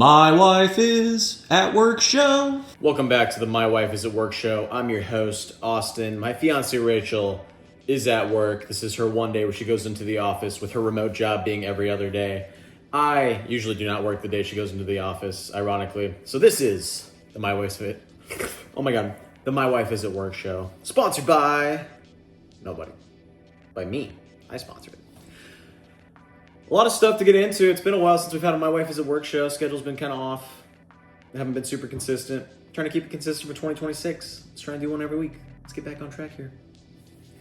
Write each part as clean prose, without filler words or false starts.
My Wife is at Work show. Welcome back to the My Wife is at Work show. I'm your host, Austin. My fiance, Rachel, is at work. This is her one day where she goes into the office, with her remote job being every other day. I usually do not work the day she goes into the office, ironically. So this is the My Wife the My Wife is at Work show. Sponsored by nobody. By me. I sponsor it. A lot of stuff to get into. It's been a while since we've had a My Wife is at Work show. Schedule's been kind of off. I haven't been super consistent. Trying to keep it consistent for 2026. Let's try and do one every week. Let's get back on track here.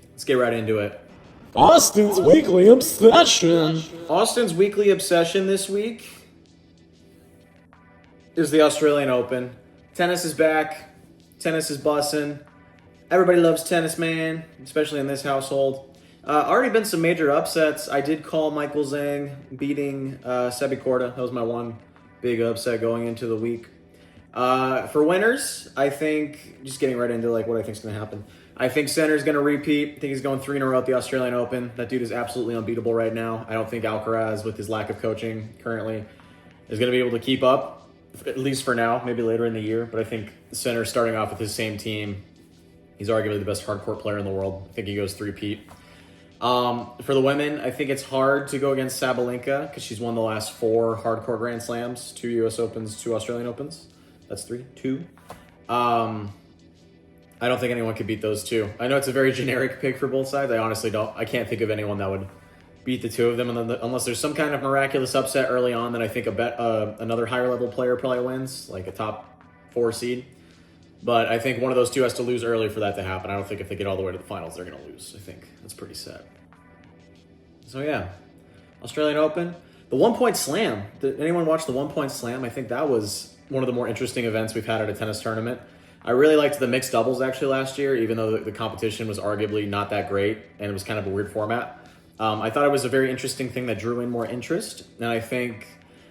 Let's get right into it. Austin's Weekly Obsession. Austin's weekly obsession this week is the Australian Open. Tennis is back. Tennis is bussin'. Everybody loves tennis, man, especially in this household. Already been some major upsets. I did call Michael Zhang beating Sebi Korda. That was my one big upset going into the week. For winners, I think, just getting right into what I think is going to happen. I think Sinner's going to repeat. I think he's going 3 in a row at the Australian Open. That dude is absolutely unbeatable right now. I don't think Alcaraz, with his lack of coaching currently, is going to be able to keep up, at least for now, maybe later in the year. But I think Sinner, starting off with his same team, he's arguably the best hardcourt player in the world. I think he goes 3-peat. For the women, I think it's hard to go against Sabalenka because she's won the last 4 hardcore Grand Slams, 2 U.S. Opens, 2 Australian Opens. That's 3, 2. I don't think anyone could beat those two. I know it's a very generic pick for both sides. I honestly don't. I can't think of anyone that would beat the two of them unless there's some kind of miraculous upset early on. Then I think another higher level player probably wins, like a top 4 seed. But I think one of those two has to lose early for that to happen. I don't think if they get all the way to the finals, they're going to lose. I think that's pretty set. So yeah, Australian Open. The 1-point slam. Did anyone watch the 1-point slam? I think that was one of the more interesting events we've had at a tennis tournament. I really liked the mixed doubles actually last year, even though the competition was arguably not that great and it was kind of a weird format. I thought it was a very interesting thing that drew in more interest. And I think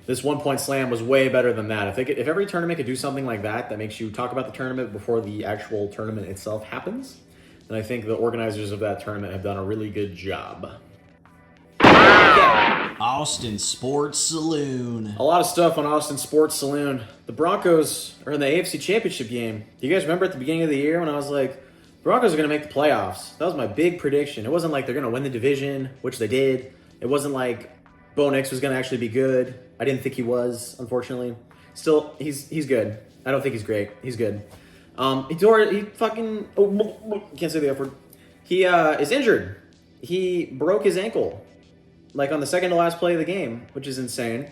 this 1-point slam was way better than that. If every tournament could do something like that makes you talk about the tournament before the actual tournament itself happens, then I think the organizers of that tournament have done a really good job. Austin Sports Saloon. A lot of stuff on Austin Sports Saloon. The Broncos are in the AFC Championship game. Do you guys remember at the beginning of the year when I was like, Broncos are going to make the playoffs? That was my big prediction. It wasn't like they're going to win the division, which they did. It wasn't like Bo Nix was going to actually be good. I didn't think he was, unfortunately. Still, he's good. I don't think he's great. He's good. Can't say the F word. He is injured. He broke his ankle, on the second to last play of the game, which is insane.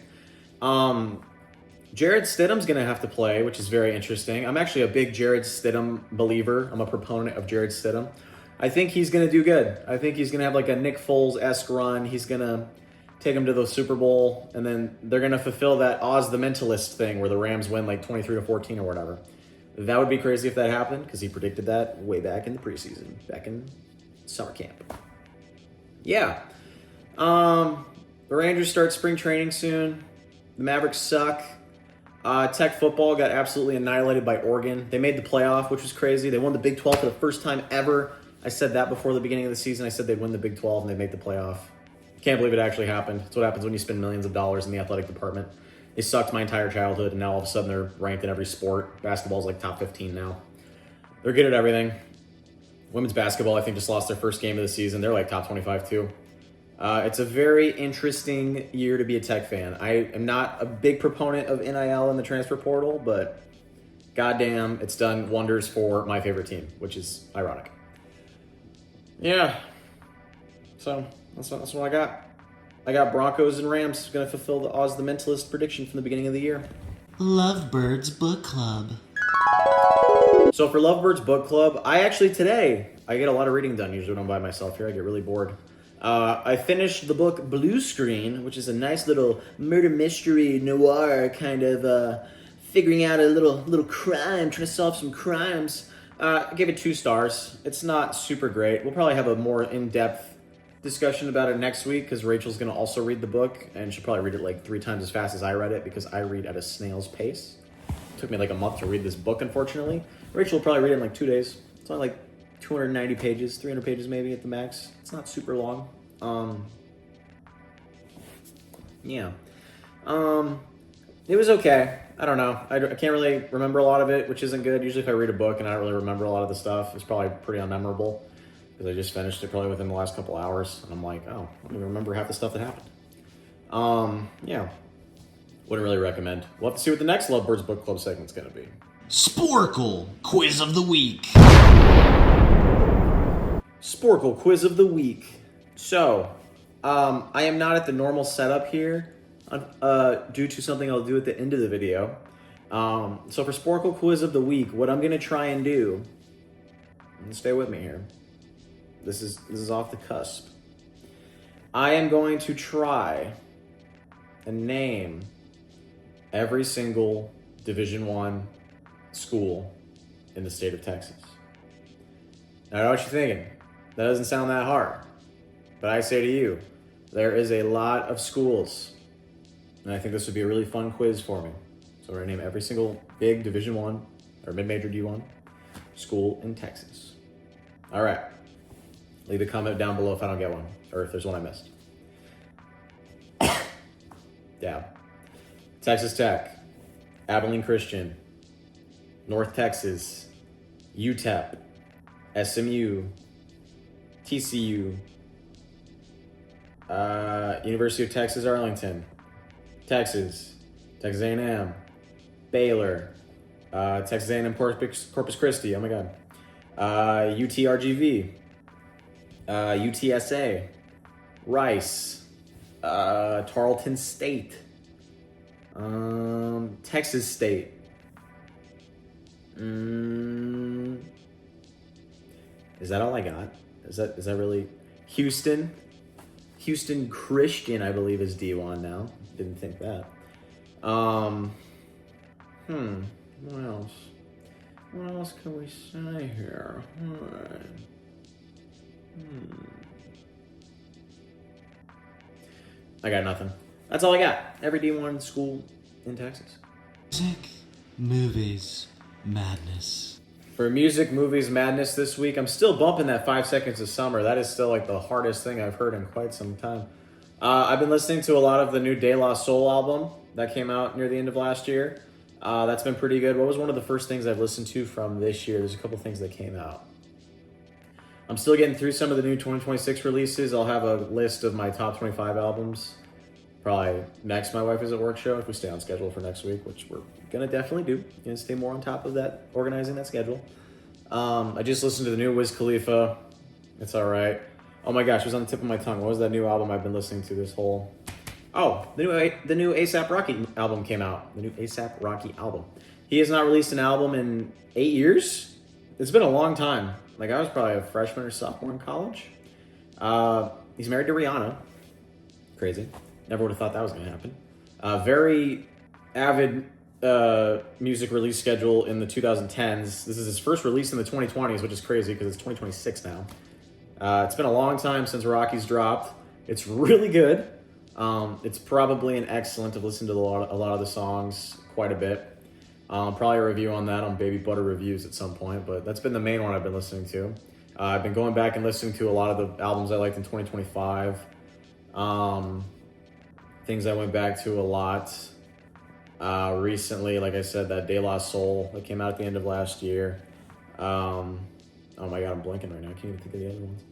Jared Stidham's going to have to play, which is very interesting. I'm actually a big Jared Stidham believer. I'm a proponent of Jared Stidham. I think he's going to do good. I think he's going to have a Nick Foles-esque run. He's going to take him to the Super Bowl, and then they're going to fulfill that Oz the Mentalist thing where the Rams win 23-14 or whatever. That would be crazy if that happened, because he predicted that way back in the preseason, back in summer camp. Yeah. The Rangers start spring training soon. The Mavericks suck. Tech football got absolutely annihilated by Oregon. They made the playoff, which was crazy. They won the Big 12 for the first time ever. I said that before the beginning of the season. I said they'd win the Big 12, and they made the playoff. Can't believe it actually happened. That's what happens when you spend millions of dollars in the athletic department. They sucked my entire childhood, and now all of a sudden they're ranked in every sport. Basketball's top 15 now. They're good at everything. Women's basketball, I think, just lost their first game of the season. They're top 25 too. It's a very interesting year to be a Tech fan. I am not a big proponent of NIL and the transfer portal, but goddamn, it's done wonders for my favorite team, which is ironic. Yeah. So that's what I got. I got Broncos and Rams going to fulfill the Oz the Mentalist prediction from the beginning of the year. Lovebirds Book Club. So for Lovebirds Book Club, I get a lot of reading done usually when I'm by myself here. I get really bored. I finished the book Blue Screen, which is a nice little murder mystery noir kind of figuring out a little crime, trying to solve some crimes. I gave it 2 stars. It's not super great. We'll probably have a more in-depth discussion about it next week because Rachel's going to also read the book, and she'll probably read it 3 times as fast as I read it because I read at a snail's pace. It took me a month to read this book, unfortunately. Rachel will probably read it in 2 days. It's only 290 pages, 300 pages maybe at the max. It's not super long. Yeah. It was okay. I don't know. I can't really remember a lot of it, which isn't good. Usually if I read a book and I don't really remember a lot of the stuff, it's probably pretty unmemorable because I just finished it probably within the last couple hours. And I'm like, oh, I don't even remember half the stuff that happened. Yeah. Wouldn't really recommend. We'll have to see what the next Lovebirds Book Club segment's going to be. Sporkle Quiz of the Week. Sporkle Quiz of the Week. So, I am not at the normal setup here due to something I'll do at the end of the video. So for Sporkle Quiz of the Week, what I'm going to try and do, and stay with me here, this is off the cusp. I am going to try and name every single Division I school in the state of Texas. Now I know what you're thinking. That doesn't sound that hard. But I say to you, there is a lot of schools. And I think this would be a really fun quiz for me. So we're going to name every single big Division I or mid-major D1 school in Texas. All right. Leave a comment down below if I don't get one or if there's one I missed. Yeah. Texas Tech, Abilene Christian, North Texas, UTEP, SMU, TCU, University of Texas Arlington, Texas, Texas A&M, Baylor, Texas A&M Corpus Christi, oh my god, UTRGV, UTSA, Rice, Tarleton State, Texas State, is that all I got? Is that really Houston? Houston Christian, I believe, is D1 now. Didn't think that. What else? What else can we say here? I got nothing. That's all I got. Every D1 school in Texas. Music, movies, madness. For music, movies, madness this week, I'm still bumping that 5 Seconds of Summer. That is still like the hardest thing I've heard in quite some time. I've been listening to a lot of the new De La Soul album that came out near the end of last year. That's been pretty good. What was one of the first things I've listened to from this year? There's a couple things that came out. I'm still getting through some of the new 2026 releases. I'll have a list of my top 25 albums. Probably next My Wife Is at Work show if we stay on schedule for next week, which we're gonna definitely do. Gonna stay more on top of that, organizing that schedule. I just listened to the new Wiz Khalifa. It's all right. Oh my gosh, it was on the tip of my tongue. What was that new album I've been listening to this whole? Oh, the new A$AP Rocky album came out. The new A$AP Rocky album. He has not released an album in 8 years. It's been a long time. Like I was probably a freshman or sophomore in college. He's married to Rihanna. Crazy. Never would have thought that was going to happen. Very avid music release schedule in the 2010s. This is his first release in the 2020s, which is crazy because it's 2026 now. It's been a long time since Rocky's dropped. It's really good. It's probably an excellent. I've listened to a lot of the songs quite a bit. Probably a review on that on Baby Butter Reviews at some point, but that's been the main one I've been listening to. I've been going back and listening to a lot of the albums I liked in 2025. Things I went back to a lot recently, like I said, that De La Soul that came out at the end of last year. Oh my god, I'm blanking right now. I can't even think of the other ones.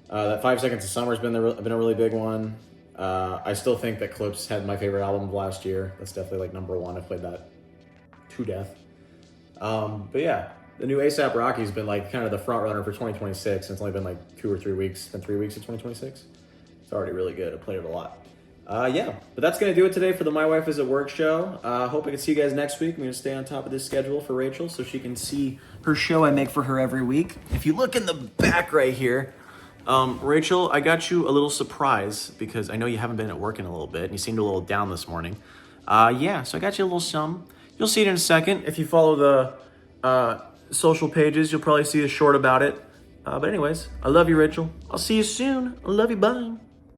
That 5 Seconds of Summer has been a really big one. I still think that Clips had my favorite album of last year. That's definitely like number one. I played that to death. But yeah, the new A$AP Rocky's been like kind of the front runner for 2026. It's only been like 2 or 3 weeks. It's been 3 weeks of 2026. It's already really good. I played it a lot. Yeah, but that's going to do it today for the My Wife Is at Work show. Hope I can see you guys next week. I'm going to stay on top of this schedule for Rachel so she can see her show I make for her every week. If you look in the back right here, Rachel, I got you a little surprise because I know you haven't been at work in a little bit and you seemed a little down this morning. Yeah, so I got you a little some. You'll see it in a second. If you follow the social pages, you'll probably see a short about it. But anyways, I love you, Rachel. I'll see you soon. I love you. Bye.